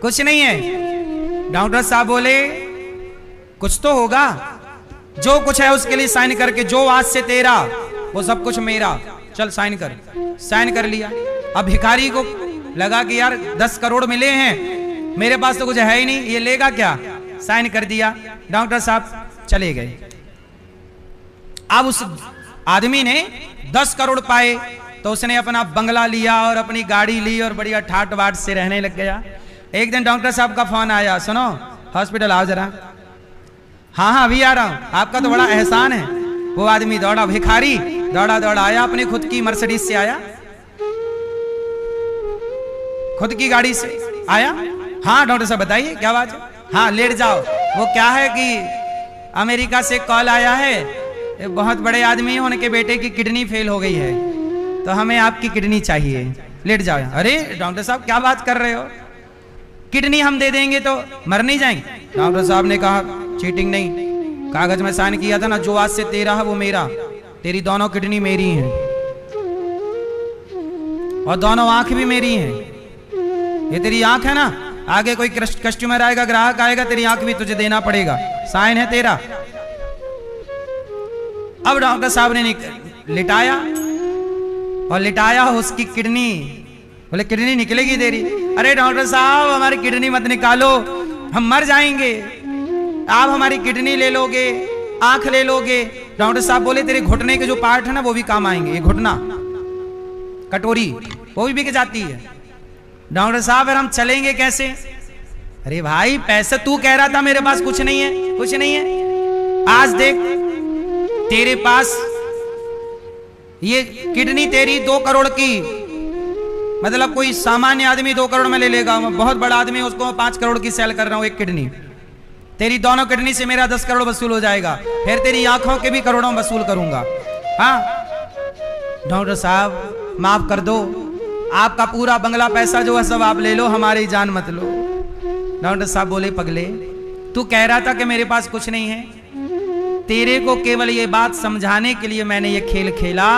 कुछ नहीं है। डॉक्टर साहब बोले कुछ तो होगा, जो कुछ है उसके लिए साइन करके, जो आज से तेरा वो सब कुछ मेरा, चल साइन कर। साइन कर लिया। अब भिखारी को लगा कि यार 10 करोड़ मिले हैं, मेरे पास तो कुछ है ही नहीं, ये लेगा क्या। साइन कर दिया। डॉक्टर साहब चले गए। अब उस आदमी ने 10 करोड़ पाए तो उसने अपना बंगला लिया और अपनी गाड़ी ली और बढ़िया ठाट बाट से रहने लग गया। एक दिन डॉक्टर साहब का फोन आया, सुनो हॉस्पिटल आओ जरा। हाँ हाँ अभी आ रहा हूं, आपका तो बड़ा एहसान है। वो आदमी दौड़ा, भिखारी दौड़ा दौड़ा आया, अपनी खुद की मर्सिडीज से आया, खुद की गाड़ी से आया। हाँ डॉक्टर साहब बताइए क्या बात है। हाँ लेट जाओ। वो क्या है कि अमेरिका से कॉल आया है, बहुत बड़े आदमी है, उनके बेटे की किडनी फेल हो गई है, तो हमें आपकी किडनी चाहिए, लेट जाओ। अरे डॉक्टर साहब क्या बात कर रहे हो, किडनी हम दे देंगे तो मर नहीं जाएंगे। डॉक्टर साहब ने कहा चीटिंग नहीं, कागज में साइन किया था ना, जो आज से तेरा है वो मेरा, तेरी दोनों किडनी मेरी हैं और दोनों आंख भी मेरी हैं। ये तेरी आंख है ना, आगे कोई कस्टमर आएगा, ग्राहक आएगा, तेरी आंख भी तुझे देना पड़ेगा, साइन है तेरा। अब डॉक्टर साहब ने लिटाया और लिटाया उसकी किडनी, बोले किडनी निकलेगी तेरी। अरे डॉक्टर साहब हमारी किडनी मत निकालो, हम मर जाएंगे, आप हमारी किडनी ले लोगे, आंख ले लोगे। डॉक्टर साहब बोले तेरे घुटने के जो पार्ट है ना वो भी काम आएंगे, ये घुटना, कटोरी वो भी बिक जाती है। डॉक्टर साहब फिर हम चलेंगे कैसे। अरे भाई पैसे तू कह रहा था मेरे पास कुछ नहीं है, कुछ नहीं है, आज देख तेरे पास ये किडनी तेरी 2 करोड़ की, मतलब कोई सामान्य आदमी 2 करोड़ में ले लेगा, बहुत बड़ा आदमी उसको 5 करोड़ की सेल कर रहा हूं एक किडनी। तेरी दोनों किडनी से मेरा 10 करोड़ वसूल हो जाएगा, फिर तेरी आंखों के भी करोड़ों वसूल करूंगा। हाँ डॉक्टर साहब माफ कर दो, आपका पूरा बंगला पैसा जो है सब आप ले लो, हमारी जान मत लो। डॉक्टर साहब बोले पगले तू कह रहा था कि मेरे पास कुछ नहीं है, तेरे को केवल ये बात समझाने के लिए मैंने ये खेल खेला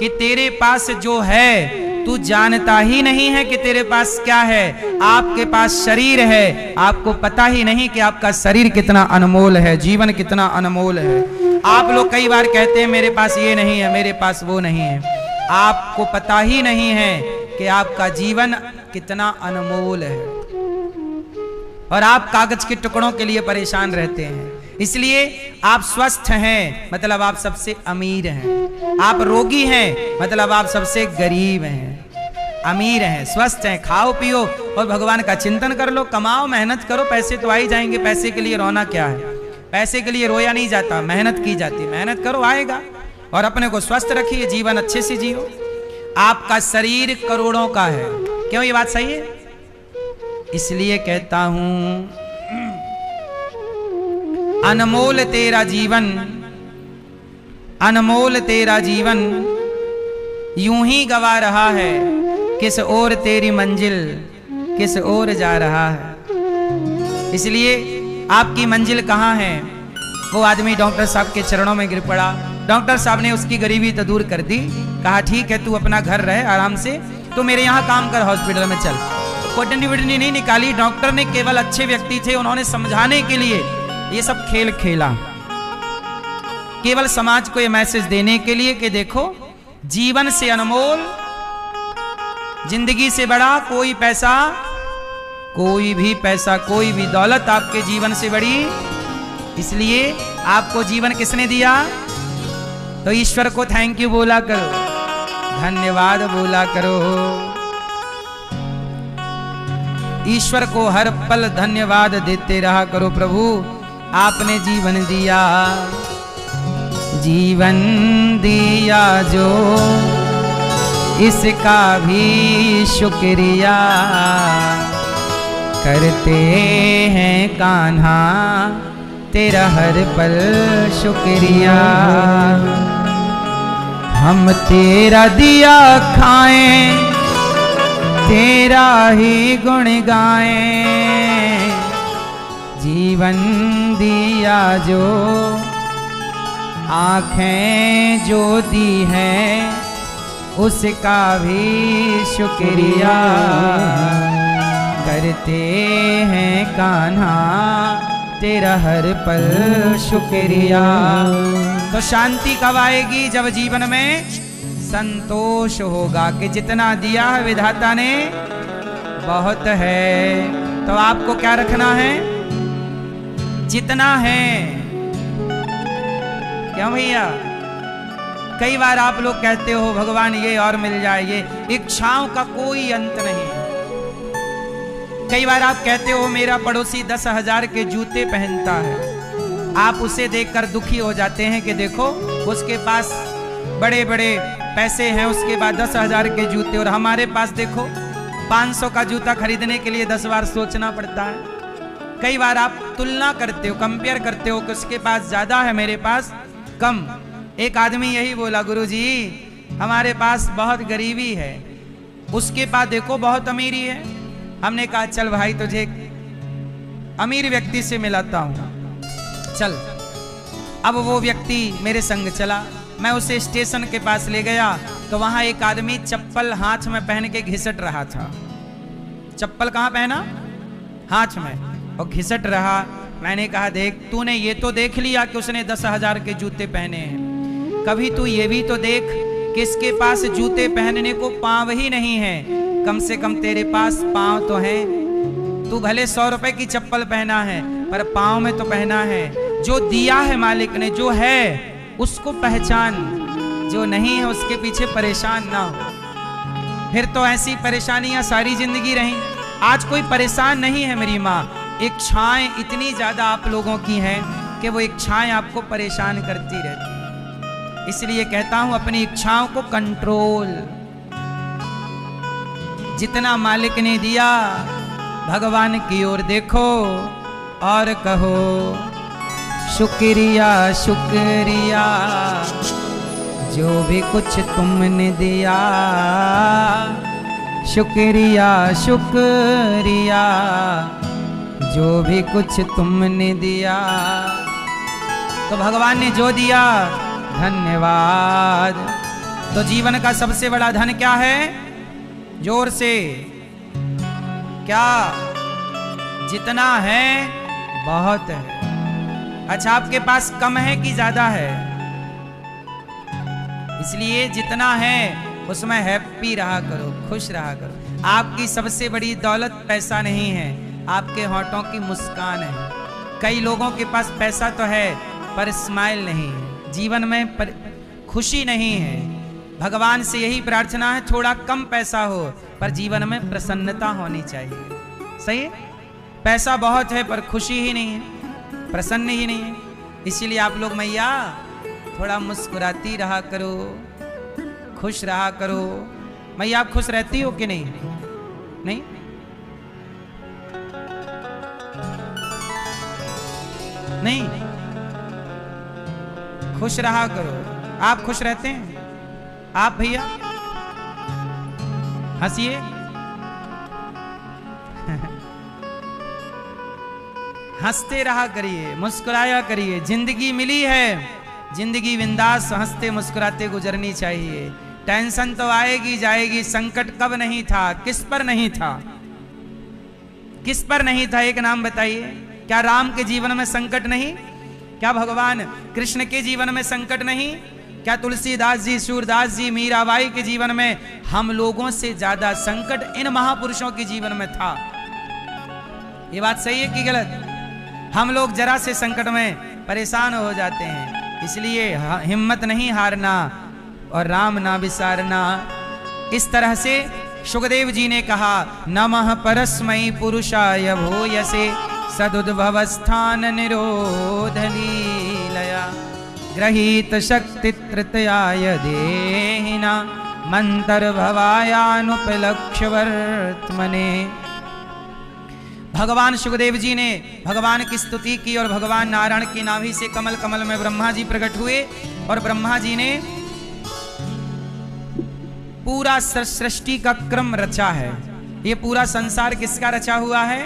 कि तेरे पास जो है तू जानता ही नहीं है कि तेरे पास क्या है। आपके पास शरीर है, आपको पता ही नहीं कि आपका शरीर कितना अनमोल है, जीवन कितना अनमोल है। आप लोग कई बार कहते हैं मेरे पास ये नहीं है, मेरे पास वो नहीं है, आपको पता ही नहीं है कि आपका जीवन कितना अनमोल है और आप कागज के टुकड़ों के लिए परेशान रहते हैं। इसलिए आप स्वस्थ हैं मतलब आप सबसे अमीर हैं, आप रोगी हैं मतलब आप सबसे गरीब हैं। अमीर हैं, स्वस्थ हैं, खाओ पियो और भगवान का चिंतन कर लो, कमाओ, मेहनत करो, पैसे तो आ ही जाएंगे। पैसे के लिए रोना क्या है, पैसे के लिए रोया नहीं जाता, मेहनत की जाती, मेहनत करो आएगा। और अपने को स्वस्थ रखिए, जीवन अच्छे से जियो। आपका शरीर करोड़ों का है, क्यों ये बात सही है? इसलिए कहता हूं अनमोल तेरा जीवन, अनमोल तेरा जीवन यूं ही गवा रहा है, किस ओर तेरी मंजिल किस ओर जा रहा है। इसलिए आपकी मंजिल कहाँ है? वो आदमी डॉक्टर साहब के चरणों में गिर पड़ा। डॉक्टर साहब ने उसकी गरीबी तो दूर कर दी, कहा ठीक है तू अपना घर रहे आराम से, तो मेरे यहाँ काम कर, हॉस्पिटल में चल। कोटनी विटनी नहीं निकाली, डॉक्टर ने केवल अच्छे व्यक्ति थे, उन्होंने समझाने के लिए ये सब खेल खेला, केवल समाज को ये मैसेज देने के लिए कि देखो जीवन से अनमोल, जिंदगी से बड़ा कोई पैसा, कोई भी पैसा, कोई भी दौलत आपके जीवन से बड़ी। इसलिए आपको जीवन किसने दिया? तो ईश्वर को थैंक यू बोला करो, धन्यवाद बोला करो। ईश्वर को हर पल धन्यवाद देते रहा करो। प्रभु आपने जीवन दिया, जीवन दिया जो इसका भी शुक्रिया करते हैं कान्हा तेरा हर पल शुक्रिया। हम तेरा दिया खाएं, तेरा ही गुण गाएं, जीवन दिया जो आंखें जो दी हैं उसका भी शुक्रिया करते हैं कान्हा तेरा हर पल शुक्रिया। तो शांति कब आएगी? जब जीवन में संतोष होगा कि जितना दिया है विधाता ने बहुत है। तो आपको क्या रखना है? जितना है। क्यों भैया? कई बार आप लोग कहते हो भगवान ये और मिल जाए, ये इच्छाओं का कोई अंत नहीं। कई बार आप कहते हो मेरा पड़ोसी 10,000 के जूते पहनता है, आप उसे देखकर दुखी हो जाते हैं कि देखो उसके पास बड़े बड़े पैसे हैं, उसके बाद 10,000 के जूते, और हमारे पास देखो 500 का जूता खरीदने के लिए 10 बार सोचना पड़ता है। कई बार आप तुलना करते हो, कंपेयर करते हो कि उसके पास ज्यादा है मेरे पास कम। एक आदमी यही बोला, गुरुजी हमारे पास बहुत गरीबी है, उसके पास देखो बहुत अमीरी है। हमने कहा चल भाई तुझे अमीर व्यक्ति से मिलाता हूं, चल। अब वो व्यक्ति मेरे संग चला, मैं उसे स्टेशन के पास ले गया तो वहां एक आदमी चप्पल हाथ में पहन के घिसट रहा था। चप्पल कहां पहना? हाथ में, और घिसट रहा। मैंने कहा देख, तूने ये तो देख लिया कि उसने 10,000 के जूते पहने हैं, कभी तू ये भी तो देख कि इसके पास जूते पहनने को पांव ही नहीं है, कम से कम तेरे पास पांव तो है। तू भले 100 रुपए की चप्पल पहना है पर पांव में तो पहना है। जो दिया है मालिक ने, जो है उसको पहचान, जो नहीं है उसके पीछे परेशान ना हो। फिर तो ऐसी परेशानियां सारी जिंदगी रही। आज कोई परेशान नहीं है मेरी माँ, इच्छाएं इतनी ज्यादा आप लोगों की हैं कि वो इच्छाएं आपको परेशान करती रहती। इसलिए कहता हूं अपनी इच्छाओं को कंट्रोल। जितना मालिक ने दिया भगवान की ओर देखो और कहो शुक्रिया शुक्रिया, जो भी कुछ तुमने दिया शुक्रिया शुक्रिया, जो भी कुछ तुमने दिया। तो भगवान ने जो दिया धन्यवाद। तो जीवन का सबसे बड़ा धन क्या है? जोर से क्या? जितना है बहुत है। अच्छा, आपके पास कम है कि ज्यादा है? इसलिए जितना है उसमें हैप्पी रहा करो, खुश रहा करो। आपकी सबसे बड़ी दौलत पैसा नहीं है, आपके होठों की मुस्कान है। कई लोगों के पास पैसा तो है पर स्माइल नहीं है, जीवन में खुशी नहीं है। भगवान से यही प्रार्थना है थोड़ा कम पैसा हो पर जीवन में प्रसन्नता होनी चाहिए। सही है? पैसा बहुत है पर खुशी ही नहीं है, प्रसन्न ही नहीं है। इसीलिए आप लोग मैया थोड़ा मुस्कुराती रहा करो, खुश रहा करो। मैया आप खुश रहती हो कि नहीं? नहीं? नहीं? खुश रहा करो। आप खुश रहते हैं? आप भैया हंसिए। हंसते रहा करिए, मुस्कुराया करिए। जिंदगी मिली है, जिंदगी बिंदास हंसते मुस्कुराते गुजरनी चाहिए। टेंशन तो आएगी जाएगी, संकट कब नहीं था, किस पर नहीं था? किस पर नहीं था? एक नाम बताइए। क्या राम के जीवन में संकट नहीं? क्या भगवान कृष्ण के जीवन में संकट नहीं? क्या तुलसीदास जी, सूरदास जी, मीराबाई के जीवन में? हम लोगों से ज्यादा संकट इन महापुरुषों के जीवन में था। ये बात सही है कि गलत? हम लोग जरा से संकट में परेशान हो जाते हैं। इसलिए हिम्मत नहीं हारना और राम ना विसारना। इस तरह से शुकदेव जी ने कहा, नमः परस्मै पुरुषाय भूयसे सदुद्भवस्थान निरोध लीलया ग्रहीत शक्ति तृतीयाय देहिना मंतर भवायानुपलक्ष्य वर्त्मने। भगवान शुकदेव जी ने भगवान की स्तुति की और भगवान नारायण की नाभि से कमल कमल में ब्रह्मा जी प्रकट हुए और ब्रह्मा जी ने पूरा सृष्टि का क्रम रचा है। ये पूरा संसार किसका रचा हुआ है?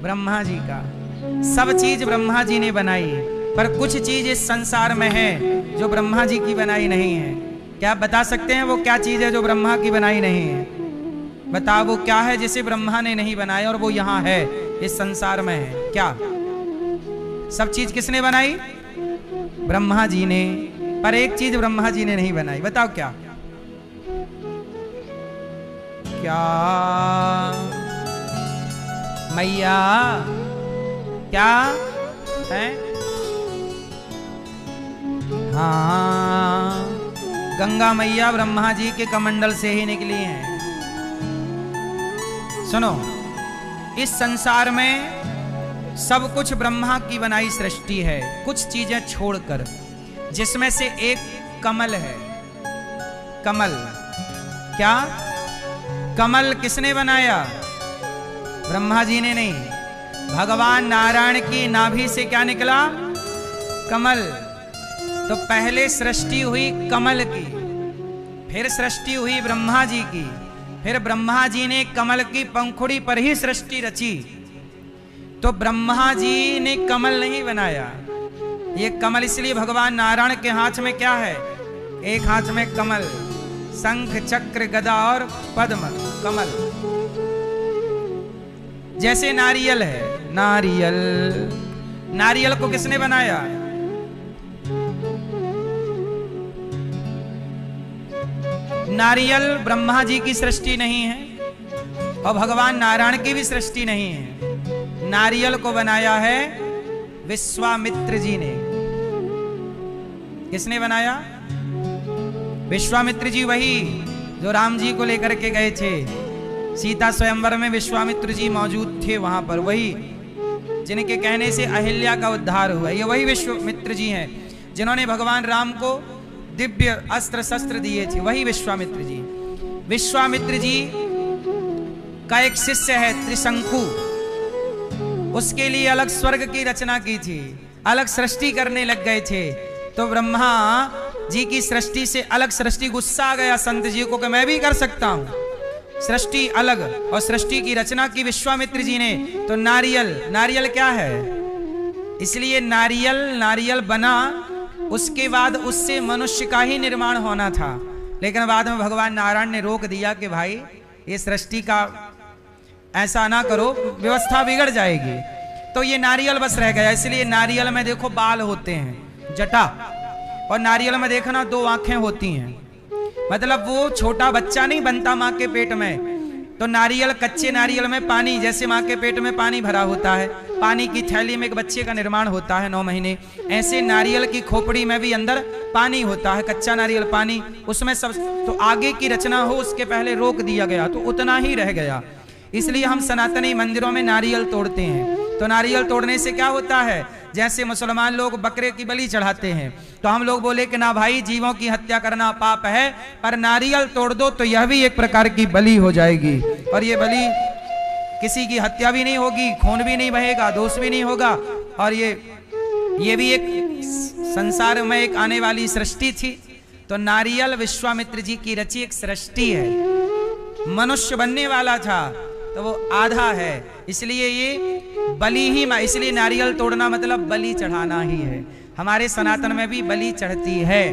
ब्रह्मा जी का। सब चीज ब्रह्मा जी ने बनाई। पर कुछ चीज इस संसार में है जो ब्रह्मा जी की बनाई नहीं है। क्या आप बता सकते हैं वो क्या चीज है जो ब्रह्मा की बनाई नहीं है? बताओ वो क्या है जिसे ब्रह्मा ने नहीं बनाया और वो यहाँ है, इस संसार में है? क्या सब चीज किसने बनाई? ब्रह्मा जी ने। पर एक चीज ब्रह्मा जी ने नहीं बनाई, बताओ क्या? क्या मैया? क्या है? हाँ, गंगा मैया ब्रह्मा जी के कमंडल से ही निकली हैं। सुनो, इस संसार में सब कुछ ब्रह्मा की बनाई सृष्टि है, कुछ चीजें छोड़कर, जिसमें से एक कमल है। कमल क्या? कमल किसने बनाया? ब्रह्मा जी ने नहीं, भगवान नारायण की नाभि से क्या निकला? कमल। तो पहले सृष्टि हुई कमल की, फिर सृष्टि हुई ब्रह्मा जी की, फिर ब्रह्मा जी ने कमल की पंखुड़ी पर ही सृष्टि रची। तो ब्रह्मा जी ने कमल नहीं बनाया। ये कमल इसलिए भगवान नारायण के हाथ में क्या है? एक हाथ में कमल, शंख चक्र गदा और पद्म, कमल। जैसे नारियल है, नारियल, नारियल को किसने बनाया? नारियल ब्रह्मा जी की सृष्टि नहीं है और भगवान नारायण की भी सृष्टि नहीं है। नारियल को बनाया है विश्वामित्र जी ने। किसने बनाया? विश्वामित्र जी, वही जो राम जी को लेकर के गए थे सीता स्वयंवर में। विश्वामित्र जी मौजूद थे वहां पर, वही जिनके कहने से अहिल्या का उद्धार हुआ। ये वही विश्वामित्र जी हैं जिन्होंने भगवान राम को दिव्य अस्त्र शस्त्र दिए थे, वही विश्वामित्र जी। विश्वामित्र जी का एक शिष्य है त्रिशंकु, उसके लिए अलग स्वर्ग की रचना की थी, अलग सृष्टि करने लग गए थे। तो ब्रह्मा जी की सृष्टि से अलग सृष्टि, गुस्सा आ गया संत जी को कि मैं भी कर सकता हूं सृष्टि अलग, और सृष्टि की रचना की विश्वामित्र जी ने। तो नारियल, नारियल क्या है? इसलिए नारियल, नारियल बना, उसके बाद उससे मनुष्य का ही निर्माण होना था। लेकिन बाद में भगवान नारायण ने रोक दिया कि भाई ये सृष्टि का ऐसा ना करो, व्यवस्था बिगड़ जाएगी। तो ये नारियल बस रह गया। इसलिए नारियल में देखो बाल होते हैं, जटा, और नारियल में देखना दो आंखें होती हैं। मतलब वो छोटा बच्चा नहीं बनता माँ के पेट में। तो नारियल, कच्चे नारियल में पानी, जैसे माँ के पेट में पानी भरा होता है, पानी की थैली में एक बच्चे का निर्माण होता है 9 महीने, ऐसे नारियल की खोपड़ी में भी अंदर पानी होता है, कच्चा नारियल पानी, उसमें सब। तो आगे की रचना हो उसके पहले रोक दिया गया, तो उतना ही रह गया। इसलिए हम सनातनी मंदिरों में नारियल तोड़ते हैं। तो नारियल तोड़ने से क्या होता है? जैसे मुसलमान लोग बकरे की बलि चढ़ाते हैं, तो हम लोग बोले कि ना भाई, जीवों की हत्या करना पाप है, पर नारियल तोड़ दो तो यह भी एक प्रकार की बलि हो जाएगी। और ये बलि किसी की हत्या भी नहीं होगी, खून भी नहीं बहेगा, दोष भी नहीं होगा। और ये भी एक संसार में एक आने वाली सृष्टि थी। तो नारियल विश्वामित्र जी की रची एक सृष्टि है। मनुष्य बनने वाला था तो वो आधा है, इसलिए ये बलि ही, इसलिए नारियल तोड़ना मतलब बलि चढ़ाना ही है। हमारे सनातन में भी बलि चढ़ती है,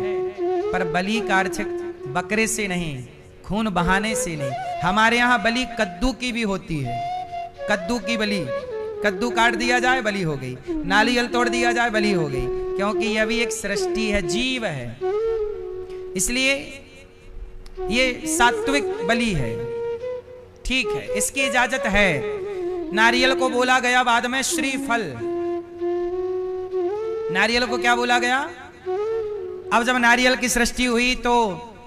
पर बलि का अर्थ बकरे से नहीं, खून बहाने से नहीं। हमारे यहाँ बलि कद्दू की भी होती है। कद्दू की बलि, कद्दू काट दिया जाए बलि हो गई, नारियल तोड़ दिया जाए बलि हो गई, क्योंकि यह भी एक सृष्टि है, जीव है। इसलिए ये सात्विक बलि है, ठीक है, इसकी इजाजत है। नारियल को बोला गया बाद में श्रीफल। नारियल को क्या बोला गया? अब जब नारियल की सृष्टि हुई तो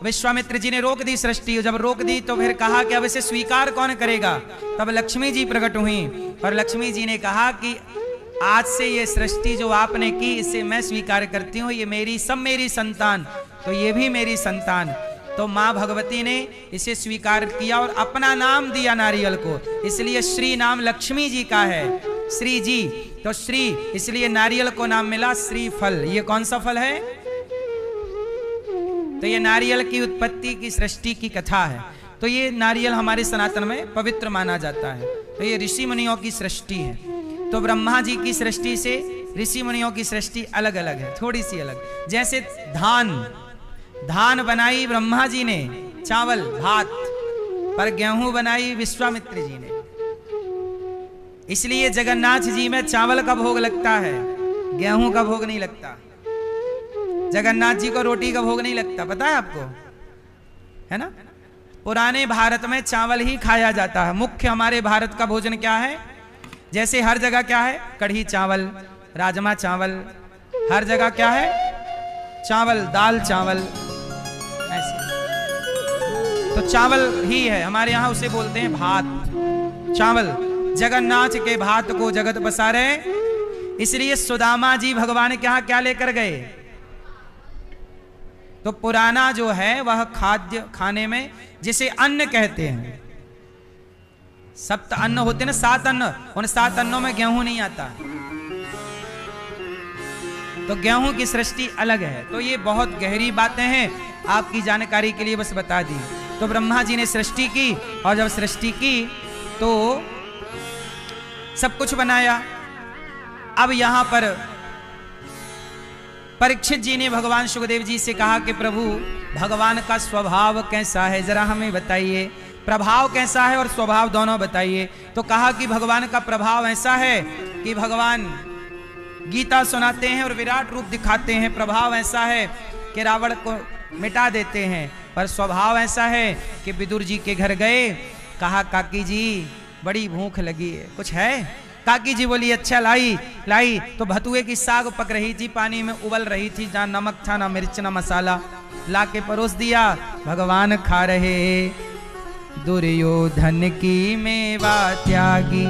विश्वामित्र जी ने रोक दी सृष्टि। जब रोक दी तो फिर कहा कि अब इसे स्वीकार कौन करेगा? तब लक्ष्मी जी प्रकट हुई और लक्ष्मी जी ने कहा कि आज से ये सृष्टि जो आपने की, इसे मैं स्वीकार करती हूँ, ये मेरी, सब मेरी संतान, तो ये भी मेरी संतान। तो माँ भगवती ने इसे स्वीकार किया और अपना नाम दिया नारियल को, इसलिए श्री नाम लक्ष्मी जी का है, श्री जी। तो श्री, इसलिए नारियल को नाम मिला श्रीफल। ये कौन सा फल है? तो ये नारियल की उत्पत्ति की सृष्टि की कथा है। तो ये नारियल हमारे सनातन में पवित्र माना जाता है। तो ये ऋषि मुनियों की सृष्टि है। तो ब्रह्मा जी की सृष्टि से ऋषि मुनियों की सृष्टि अलग अलग है, थोड़ी सी अलग। जैसे धान बनाई ब्रह्मा जी ने, चावल भात, पर गेहूं बनाई विश्वामित्र जी ने। इसलिए जगन्नाथ जी में चावल का भोग लगता है, गेहूं का भोग नहीं लगता। जगन्नाथ जी को रोटी का भोग नहीं लगता, पता है आपको, है ना। पुराने भारत में चावल ही खाया जाता है। मुख्य हमारे भारत का भोजन क्या है? जैसे हर जगह क्या है? कढ़ी चावल, राजमा चावल, हर जगह क्या है? चावल, दाल चावल, ऐसे। तो चावल ही है हमारे यहाँ, उसे बोलते हैं भात, चावल। जगन्नाथ के भात को जगत पसारे, इसलिए सुदामा जी भगवान के यहाँ क्या लेकर गए? तो पुराना जो है वह खाद्य, खाने में जिसे अन्न कहते हैं, सप्त अन्न होते हैं ना, 7 अन्न, उन 7 अन्नों में गेहूं नहीं आता। तो गेहूं की सृष्टि अलग है। तो ये बहुत गहरी बातें हैं, आपकी जानकारी के लिए बस बता दी। तो ब्रह्मा जी ने सृष्टि की, और जब सृष्टि की तो सब कुछ बनाया। अब यहां पर परीक्षित जी ने भगवान सुखदेव जी से कहा कि प्रभु, भगवान का स्वभाव कैसा है, जरा हमें बताइए। प्रभाव कैसा है और स्वभाव दोनों बताइए। तो कहा कि भगवान का प्रभाव ऐसा है कि भगवान गीता सुनाते हैं और विराट रूप दिखाते हैं। प्रभाव ऐसा है कि रावण को मिटा देते हैं। पर स्वभाव ऐसा है कि विदुर जी के घर गए, कहा काकी जी बड़ी भूख लगी है, कुछ है? काकी जी बोली अच्छा लाई। तो भतुए की साग पक रही थी, पानी में उबल रही थी, जहाँ नमक था ना मिर्च ना मसाला, ला के परोस दिया। भगवान खा रहे, दुर्योधन की मेवा त्यागी।